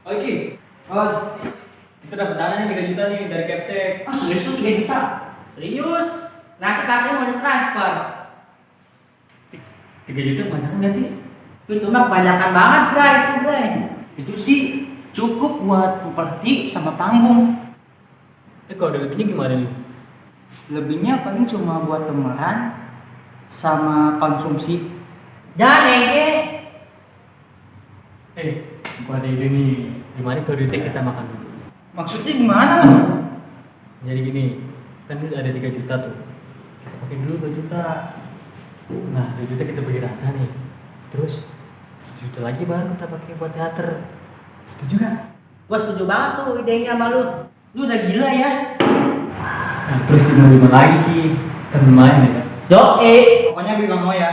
Oke, Kita dapat dana nih 3 juta nih dari Capsek. serius tuh 3 juta? Serius? Nanti kakeknya mau ditransfer. 3 juta banyak nggak sih? Itu mah kebanyakan banget, Bray. Itu, Bray. Itu sih cukup buat properti sama panggung. Kalau ada lebihnya gimana nih? Lebihnya paling cuma buat temeran sama konsumsi. Jangan ege. Gua ada ide nih. Gimana kalau duitnya kita makan dulu? Maksudnya gimana, Man? Jadi gini, kan ada 3 juta tuh. Kita pakai dulu 2 juta. Nah, 2 juta kita bagi rata nih. Terus 1 juta lagi baru kita pakai buat teater. Setuju gak? Gua setuju banget tuh idenya sama lu. Lu udah gila ya. Nah, terus kita mau lagi Ki. Kan lumayan ya kan? Pokoknya gue gak mau ya.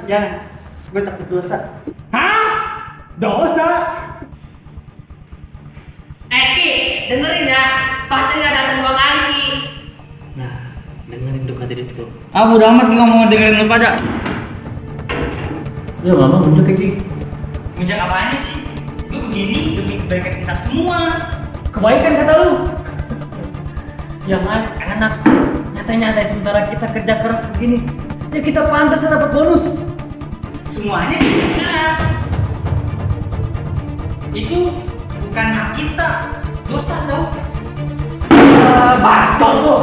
Jangan. Gue takut dosa. Dosa? Ki, dengerin ya. Sepatnya nggak datang 2 kali, Ki. Nah, dengerin tuh kata itu. Udah amat gue gak mau dengerin lu pada. Ya mama nunjuk Ki. Ngejak apaan sih? Gue begini demi kebaikan kita semua. Kebaikan kata lu. Yang enak nyantai-nyantai sementara kita kerja keras begini. Ya kita pantas dapat bonus. Semuanya jelas. Itu bukan hak kita. Dosa tau. Bacot lu.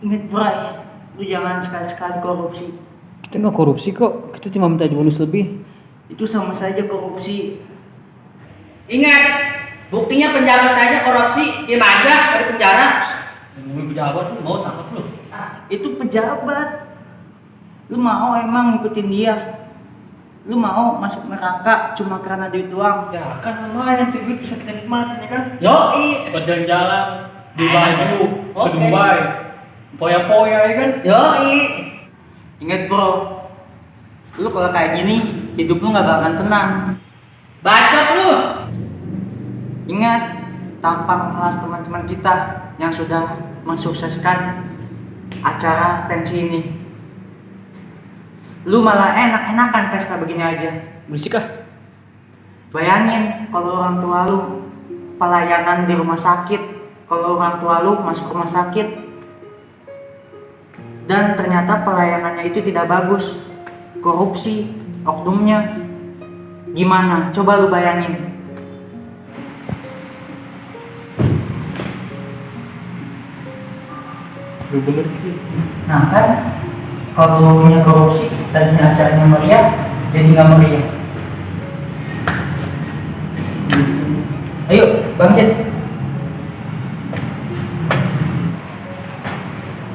Ingat Bray, lu jangan sekali-sekali korupsi. Kita nggak korupsi kok. Kita cuma minta bonus lebih. Itu sama saja korupsi. Ingat, buktinya penjabat aja korupsi, diam aja dari penjara. Ngomongin pejabat tuh mau takut lu. Itu pejabat. Lu mau emang ngikutin dia? Lu mau masuk neraka cuma karena duit doang? Ya kan lumayan tuh duit bisa kita nikmatin ya kan. Yoi. Buat jalan-jalan di Baju, ke Oke. Dubai, poya-poya ya kan. Yoi. Ingat bro, lu kalau kayak gini hidup lu nggak bakalan tenang. Bacot lu. Ingat, tampang kelas teman-teman kita yang sudah mensukseskan acara pensi ini. Lu malah enak-enakan pesta begini aja. Berisik ah. Bayangin kalau orang tua lu pelayanan di rumah sakit, kalau orang tua lu masuk rumah sakit dan ternyata pelayanannya itu tidak bagus, korupsi, oknumnya, gimana? Coba lu bayangin. Lu bener Ki. Nah kan, kalau punya korupsi, tadinya acaranya meriah, jadi nggak meriah. Ayo, bangkit.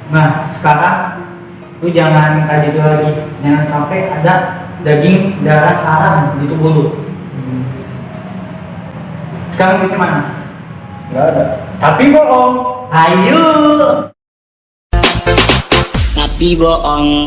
Nah, sekarang lu jangan kayak gitu lagi. Jangan sampai ada daging darah haram di tubuh lu. Sekarang duitnya mana? Nggak ada. Tapi bohong. Ayo. Tapi bohong.